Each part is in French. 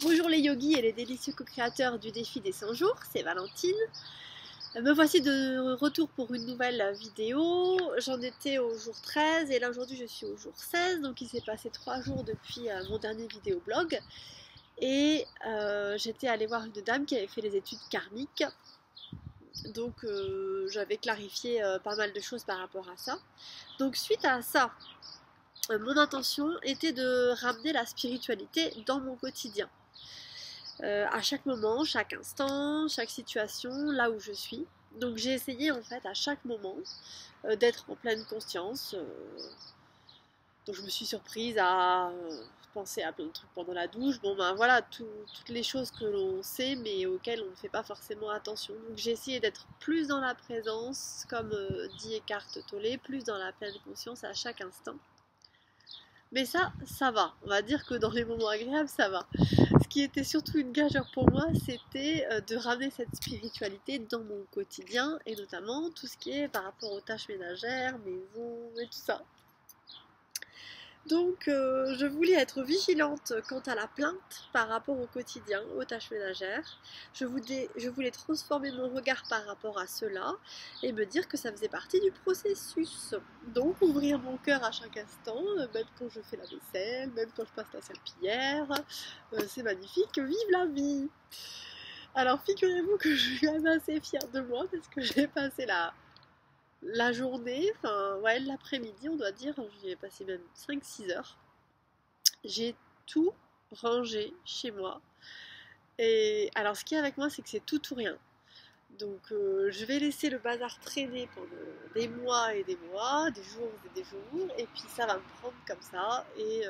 Bonjour les yogis et les délicieux co-créateurs du défi des 100 jours, c'est Valentine. Me voici de retour pour une nouvelle vidéo. J'en étais au jour 13 et là aujourd'hui je suis au jour 16, donc il s'est passé 3 jours depuis mon dernier vidéoblog. Et j'étais allée voir une dame qui avait fait les études karmiques. Donc j'avais clarifié pas mal de choses par rapport à ça. Donc suite à ça, mon intention était de ramener la spiritualité dans mon quotidien. À chaque moment, chaque instant, chaque situation, là où je suis. Donc j'ai essayé en fait à chaque moment d'être en pleine conscience. Donc je me suis surprise à penser à plein de trucs pendant la douche. Bon ben voilà, toutes les choses que l'on sait mais auxquelles on ne fait pas forcément attention. Donc j'ai essayé d'être plus dans la présence, comme dit Eckhart Tolle, plus dans la pleine conscience à chaque instant. Mais ça va. On va dire que dans les moments agréables, ça va. Ce qui était surtout une gageure pour moi, c'était de ramener cette spiritualité dans mon quotidien, et notamment tout ce qui est par rapport aux tâches ménagères, maison et tout ça. Donc je voulais être vigilante quant à la plainte par rapport au quotidien, aux tâches ménagères. Je voulais transformer mon regard par rapport à cela et me dire que ça faisait partie du processus. Donc ouvrir mon cœur à chaque instant, même quand je fais la vaisselle, même quand je passe la serpillière. C'est magnifique, vive la vie! Alors figurez-vous que je suis quand même assez fière de moi parce que j'ai passé la journée, enfin ouais, l'après-midi on doit dire, j'y ai passé même 5-6 heures. J'ai tout rangé chez moi. Et alors ce qui est avec moi c'est que c'est tout ou rien. Donc je vais laisser le bazar traîner pendant des mois et des mois, des jours et des jours, et puis ça va me prendre comme ça, et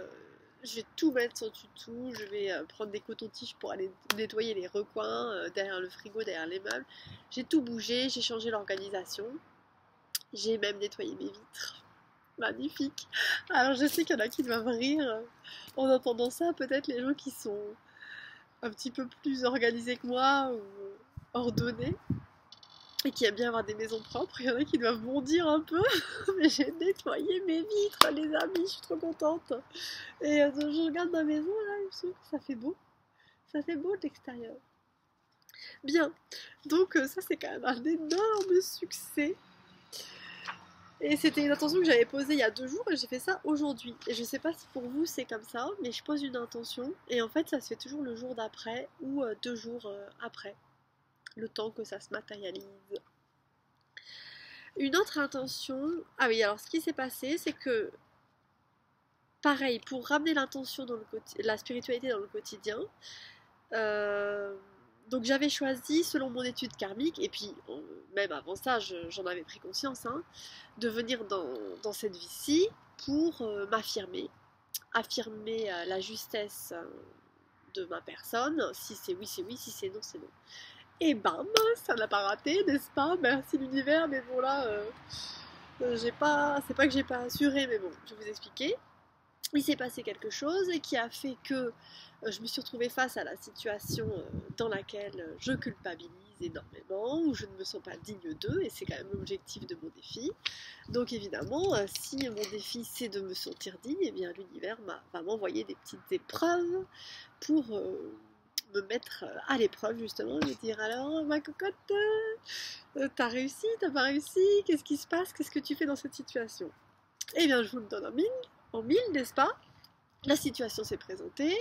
je vais tout mettre sur tout, je vais prendre des cotons-tiges pour aller nettoyer les recoins, derrière le frigo, derrière les meubles. J'ai tout bougé, j'ai changé l'organisation. J'ai même nettoyé mes vitres. Magnifique. Alors je sais qu'il y en a qui doivent rire en entendant ça. Peut-être les gens qui sont un petit peu plus organisés que moi ou ordonnés et qui aiment bien avoir des maisons propres. Il y en a qui doivent bondir un peu. Mais j'ai nettoyé mes vitres, les amis. Je suis trop contente. Et je regarde ma maison là, je trouve que ça fait beau. Ça fait beau de l'extérieur. Bien. Donc ça c'est quand même un énorme succès. Et c'était une intention que j'avais posée il y a 2 jours et j'ai fait ça aujourd'hui. Et je sais pas si pour vous c'est comme ça, mais je pose une intention et en fait ça se fait toujours le jour d'après ou 2 jours après, le temps que ça se matérialise. Une autre intention, ah oui, alors ce qui s'est passé c'est que pareil, pour ramener l'intention dans la spiritualité dans le quotidien, euh, donc j'avais choisi, selon mon étude karmique, et puis même avant ça, j'en avais pris conscience, hein, de venir dans cette vie-ci pour affirmer la justesse de ma personne. Si c'est oui, c'est oui, si c'est non, c'est non. Et bam, ça n'a pas raté, n'est-ce pas? Merci l'univers, mais bon là, c'est pas que j'ai pas assuré, mais bon, je vais vous expliquer. Il s'est passé quelque chose qui a fait que je me suis retrouvée face à la situation dans laquelle je culpabilise énormément, où je ne me sens pas digne d'eux, et c'est quand même l'objectif de mon défi. Donc évidemment, si mon défi c'est de me sentir digne, et bien l'univers va m'envoyer des petites épreuves pour me mettre à l'épreuve justement, me dire alors ma cocotte, t'as réussi, t'as pas réussi, qu'est-ce qui se passe, qu'est-ce que tu fais dans cette situation? Eh bien je vous le donne en mille, n'est-ce pas? La situation s'est présentée.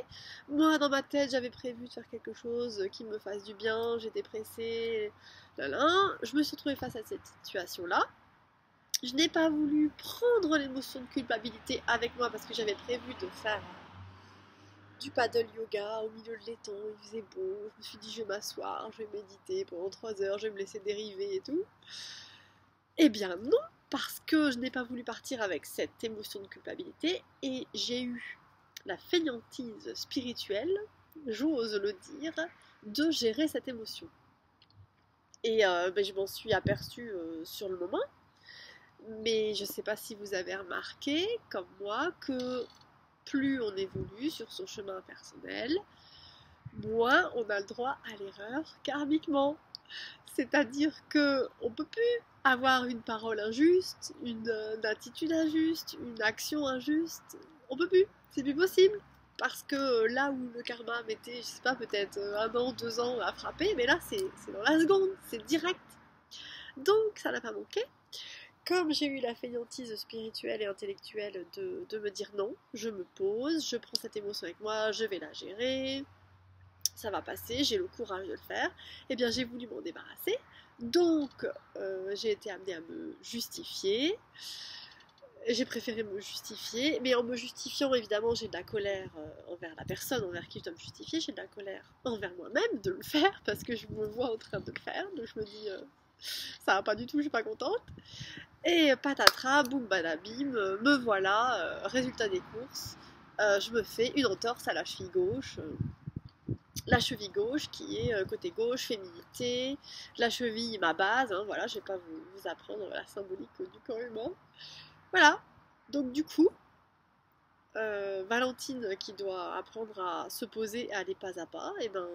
Moi, dans ma tête, j'avais prévu de faire quelque chose qui me fasse du bien. J'étais pressée. Je me suis retrouvée face à cette situation-là. Je n'ai pas voulu prendre l'émotion de culpabilité avec moi parce que j'avais prévu de faire du paddle yoga au milieu de l'étang. Il faisait beau. Je me suis dit, je vais m'asseoir, je vais méditer pendant 3 heures, je vais me laisser dériver et tout. Eh bien non, parce que je n'ai pas voulu partir avec cette émotion de culpabilité et j'ai eu la fainéantise spirituelle, j'ose le dire, de gérer cette émotion. Et je m'en suis aperçue sur le moment, mais je ne sais pas si vous avez remarqué, comme moi, que plus on évolue sur son chemin personnel, moins on a le droit à l'erreur karmiquement. C'est-à-dire que on peut plus avoir une parole injuste, une attitude injuste, une action injuste. On peut plus, c'est plus possible. parce que là où le karma mettait, je sais pas, peut-être 1 an, 2 ans à frapper, mais là c'est dans la seconde, c'est direct. Donc ça n'a pas manqué. Comme j'ai eu la fainéantise spirituelle et intellectuelle de me dire non, je me pose, je prends cette émotion avec moi, je vais la gérer, ça va passer, j'ai le courage de le faire, eh bien j'ai voulu m'en débarrasser, donc j'ai été amenée à me justifier, j'ai préféré me justifier, mais en me justifiant évidemment j'ai de la colère envers la personne envers qui je dois me justifier, j'ai de la colère envers moi-même de le faire, parce que je me vois en train de le faire, donc je me dis ça va pas du tout, je suis pas contente. Et patatras, boum badabim, me voilà, résultat des courses, je me fais une entorse à la cheville gauche. La cheville gauche qui est côté gauche, féminité, la cheville ma base, hein, voilà, je vais pas vous apprendre la symbolique du corps humain. Voilà, donc du coup, Valentine qui doit apprendre à se poser et à aller pas à pas, et ben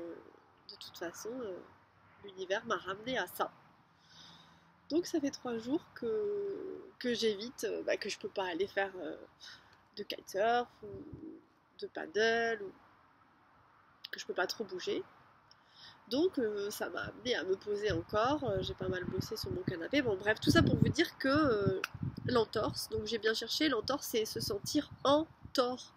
de toute façon, l'univers m'a ramené à ça. Donc ça fait 3 jours que j'évite, que je peux pas aller faire de kitesurf ou de paddle, ou que je peux pas trop bouger. Donc ça m'a amené à me poser encore, j'ai pas mal bossé sur mon canapé. Bon bref, tout ça pour vous dire que l'entorse, donc j'ai bien cherché, l'entorse c'est se sentir entorse.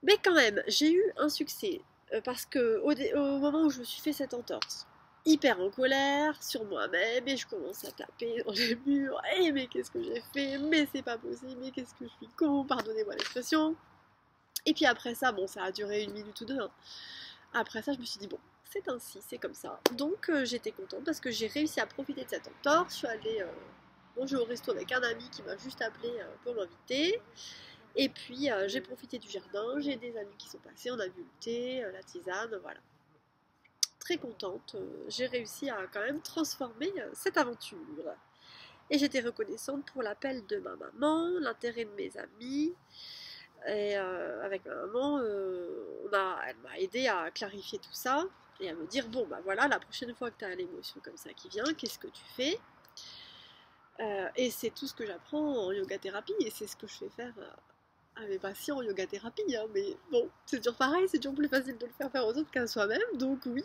Mais quand même, j'ai eu un succès, parce que au moment où je me suis fait cette entorse, hyper en colère sur moi-même, et je commence à taper dans les murs, et mais qu'est-ce que j'ai fait, mais c'est pas possible, mais qu'est-ce que je suis con, pardonnez-moi l'expression. Et puis après ça, bon ça a duré 1 minute ou 2, hein. Après ça je me suis dit bon, c'est ainsi, c'est comme ça. Donc j'étais contente parce que j'ai réussi à profiter de cette entorse, je suis allée manger au resto avec un ami qui m'a juste appelé pour m'inviter. Et puis j'ai profité du jardin, j'ai des amis qui sont passés, on a bu le thé, la tisane, voilà. Très contente, j'ai réussi à quand même transformer cette aventure. Et j'étais reconnaissante pour l'appel de ma maman, l'intérêt de mes amis. Et avec ma maman, elle m'a aidé à clarifier tout ça et à me dire bon bah voilà, la prochaine fois que tu as l'émotion comme ça qui vient, qu'est-ce que tu fais? Et c'est tout ce que j'apprends en yoga thérapie, et c'est ce que je fais faire à mes patients en yoga thérapie, hein. Mais bon, c'est toujours pareil, c'est toujours plus facile de le faire aux autres qu'à soi-même. Donc oui,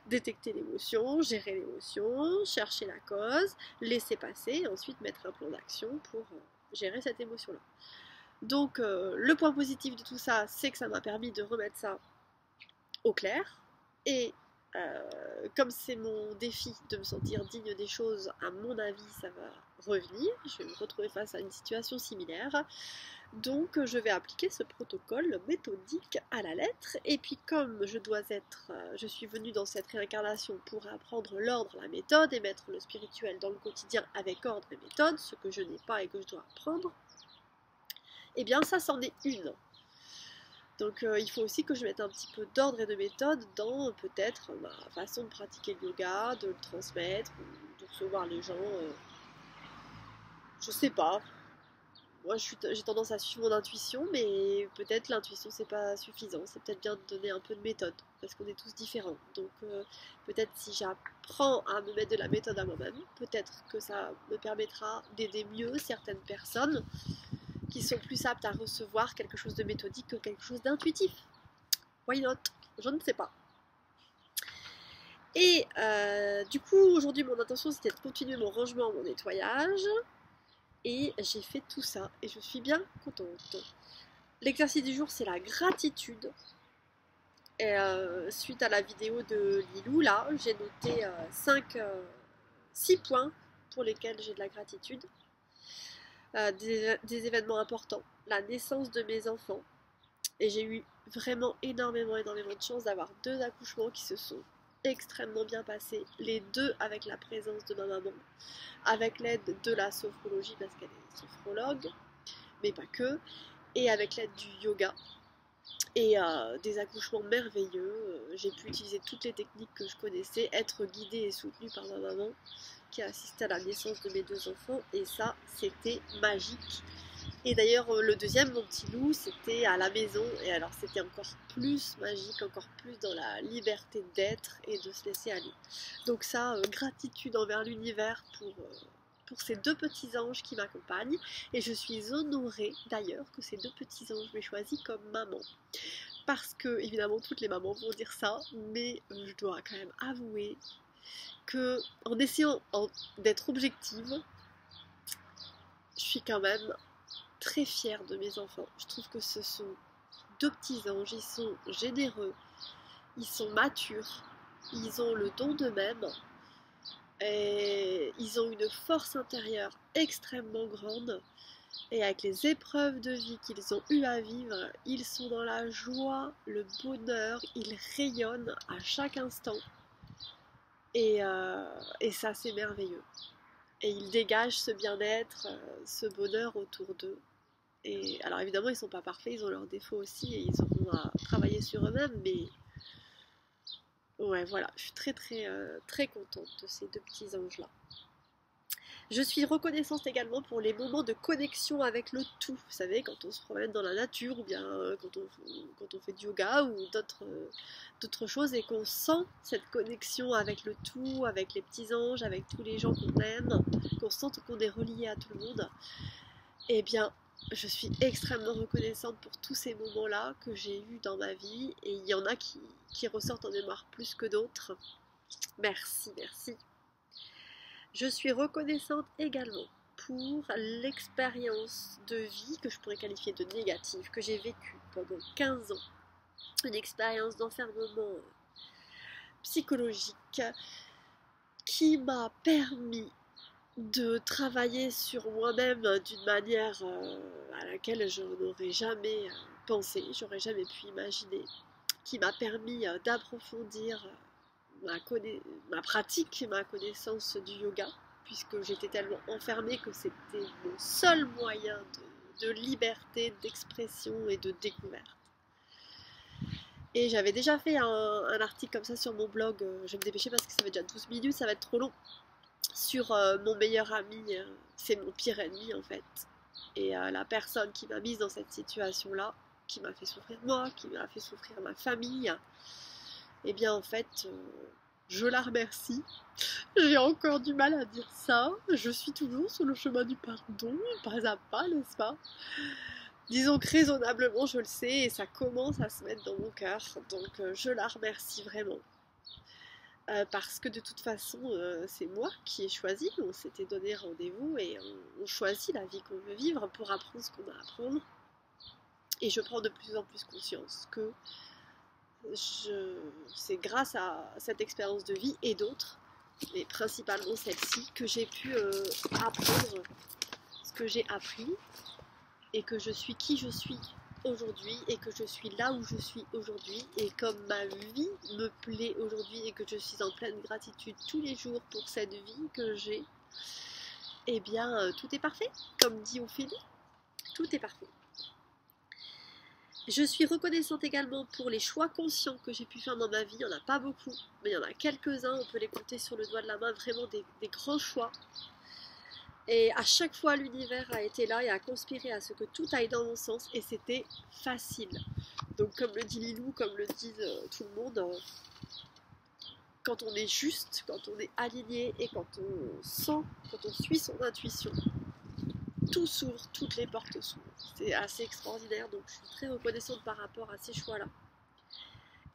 détecter l'émotion, gérer l'émotion, chercher la cause, laisser passer, et ensuite mettre un plan d'action pour gérer cette émotion-là. Donc le point positif de tout ça, c'est que ça m'a permis de remettre ça au clair. Et comme c'est mon défi de me sentir digne des choses, à mon avis, ça va revenir. Je vais me retrouver face à une situation similaire. Donc je vais appliquer ce protocole méthodique à la lettre. Et puis comme je suis venue dans cette réincarnation pour apprendre l'ordre, la méthode, et mettre le spirituel dans le quotidien avec ordre et méthode, ce que je n'ai pas et que je dois apprendre, eh bien ça c'en est une. Donc il faut aussi que je mette un petit peu d'ordre et de méthode dans peut-être ma façon de pratiquer le yoga, de le transmettre, de recevoir les gens. Je sais pas. Moi j'ai tendance à suivre mon intuition, mais peut-être l'intuition c'est pas suffisant. C'est peut-être bien de donner un peu de méthode, parce qu'on est tous différents. Donc peut-être si j'apprends à me mettre de la méthode à moi-même, peut-être que ça me permettra d'aider mieux certaines personnes qui sont plus aptes à recevoir quelque chose de méthodique que quelque chose d'intuitif. Why not? Je ne sais pas. Et du coup, aujourd'hui, mon intention, c'était de continuer mon rangement, mon nettoyage. Et j'ai fait tout ça. Et je suis bien contente. L'exercice du jour, c'est la gratitude. Et suite à la vidéo de Lilou, là, j'ai noté 6 points pour lesquels j'ai de la gratitude. Des événements importants, la naissance de mes enfants, et j'ai eu vraiment énormément de chance d'avoir 2 accouchements qui se sont extrêmement bien passés, les 2 avec la présence de ma maman, avec l'aide de la sophrologie parce qu'elle est sophrologue, mais pas que, et avec l'aide du yoga, et des accouchements merveilleux. J'ai pu utiliser toutes les techniques que je connaissais, être guidée et soutenue par ma maman qui a assisté à la naissance de mes 2 enfants, et ça c'était magique. Et d'ailleurs le deuxième, mon petit loup, c'était à la maison, et alors c'était encore plus magique, encore plus dans la liberté d'être et de se laisser aller. Donc ça, gratitude envers l'univers pour pour ces deux petits anges qui m'accompagnent et je suis honorée d'ailleurs que ces deux petits anges m'aient choisi comme maman. Parce que, évidemment, toutes les mamans vont dire ça, mais je dois quand même avouer que, en essayant d'être objective, je suis quand même très fière de mes enfants. Je trouve que ce sont deux petits anges, ils sont généreux, ils sont matures, ils ont le don d'eux-mêmes, et ils ont une force intérieure extrêmement grande. Et avec les épreuves de vie qu'ils ont eu à vivre, ils sont dans la joie, le bonheur, ils rayonnent à chaque instant. Et ça, c'est merveilleux. Et ils dégagent ce bien-être, ce bonheur autour d'eux. Et alors évidemment, ils sont pas parfaits, ils ont leurs défauts aussi et ils auront à travailler sur eux-mêmes. Mais ouais, voilà, je suis très contente de ces deux petits anges-là. Je suis reconnaissante également pour les moments de connexion avec le tout. Vous savez, quand on se promène dans la nature ou bien quand on fait du yoga ou d'autres choses et qu'on sent cette connexion avec le tout, avec les petits anges, avec tous les gens qu'on aime, qu'on sent qu'on est relié à tout le monde. Eh bien, je suis extrêmement reconnaissante pour tous ces moments-là que j'ai eus dans ma vie et il y en a qui ressortent en mémoire plus que d'autres. Merci, merci. Je suis reconnaissante également pour l'expérience de vie que je pourrais qualifier de négative, que j'ai vécue pendant 15 ans. Une expérience d'enfermement psychologique qui m'a permis de travailler sur moi-même d'une manière à laquelle je n'aurais jamais pensé, j'aurais jamais pu imaginer, qui m'a permis d'approfondir ma pratique, ma connaissance du yoga, puisque j'étais tellement enfermée que c'était mon seul moyen de liberté, d'expression et de découverte. Et j'avais déjà fait un article comme ça sur mon blog, je vais me dépêcher parce que ça fait déjà 12 minutes, ça va être trop long, sur mon meilleur ami, c'est mon pire ennemi en fait. Et la personne qui m'a mise dans cette situation-là, qui m'a fait souffrir moi, qui m'a fait souffrir ma famille, et bien en fait, je la remercie. J'ai encore du mal à dire ça. Je suis toujours sur le chemin du pardon, pas à pas, n'est-ce pas? Disons que raisonnablement, je le sais, et ça commence à se mettre dans mon cœur. Donc je la remercie vraiment. Parce que de toute façon, c'est moi qui ai choisi. On s'était donné rendez-vous et on choisit la vie qu'on veut vivre pour apprendre ce qu'on a à apprendre. Et je prends de plus en plus conscience que c'est grâce à cette expérience de vie et d'autres, mais principalement celle-ci, que j'ai pu apprendre ce que j'ai appris et que je suis qui je suis aujourd'hui et que je suis là où je suis aujourd'hui et comme ma vie me plaît aujourd'hui et que je suis en pleine gratitude tous les jours pour cette vie que j'ai, eh bien tout est parfait, comme dit Ophélie, tout est parfait. Je suis reconnaissante également pour les choix conscients que j'ai pu faire dans ma vie. Il n'y en a pas beaucoup, mais il y en a quelques-uns, on peut les compter sur le doigt de la main, vraiment des grands choix. Et à chaque fois, l'univers a été là et a conspiré à ce que tout aille dans mon sens, et c'était facile. Donc comme le dit Lilou, comme le dit tout le monde, quand on est juste, quand on est aligné et quand on sent, quand on suit son intuition, tout s'ouvre, toutes les portes s'ouvrent. C'est assez extraordinaire, donc je suis très reconnaissante par rapport à ces choix-là.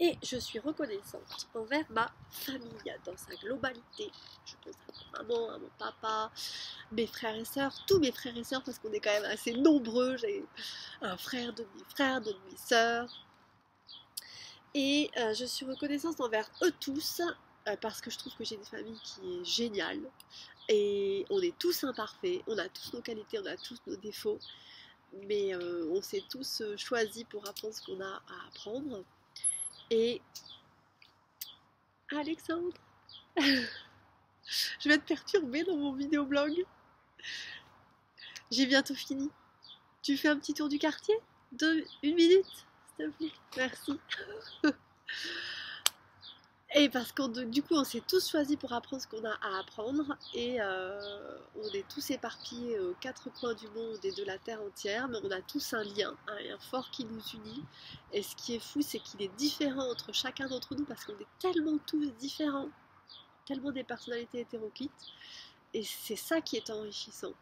Et je suis reconnaissante envers ma famille dans sa globalité. Je pense à ma maman, à mon papa, mes frères et sœurs, tous mes frères et sœurs, parce qu'on est quand même assez nombreux. J'ai un frère, demi-frère, demi-sœur. Et je suis reconnaissante envers eux tous, parce que je trouve que j'ai une famille qui est géniale. Et on est tous imparfaits, on a tous nos qualités, on a tous nos défauts, mais on s'est tous choisis pour apprendre ce qu'on a à apprendre. Et Alexandre, je vais te perturber dans mon vidéoblog. J'ai bientôt fini. Tu fais un petit tour du quartier? Une minute, s'il te plaît. Merci. Et parce que du coup on s'est tous choisis pour apprendre ce qu'on a à apprendre et on est tous éparpillés aux quatre coins du monde et de la terre entière, mais on a tous un lien fort qui nous unit. Et ce qui est fou, c'est qu'il est différent entre chacun d'entre nous parce qu'on est tellement tous différents, tellement des personnalités hétéroclites. Et c'est ça qui est enrichissant.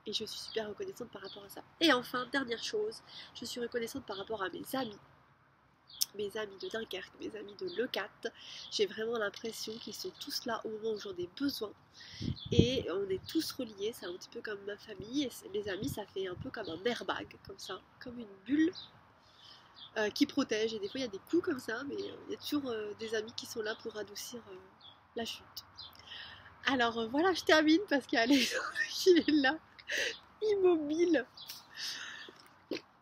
Et je suis super reconnaissante par rapport à ça. Et enfin, dernière chose, je suis reconnaissante par rapport à mes amis de Dunkerque, mes amis de Leucate. J'ai vraiment l'impression qu'ils sont tous là au moment où j'en ai besoin. Et on est tous reliés, c'est un petit peu comme ma famille. Et les amis, ça fait un peu comme un airbag, comme ça, comme une bulle qui protège. Et des fois, il y a des coups comme ça, mais il y a toujours des amis qui sont là pour adoucir la chute. Alors voilà, je termine parce qu'il y a Alexandre qui est là, immobile.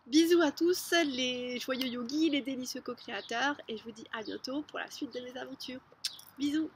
Bisous à tous les joyeux yogis, les délicieux co-créateurs, et je vous dis à bientôt pour la suite de mes aventures. Bisous!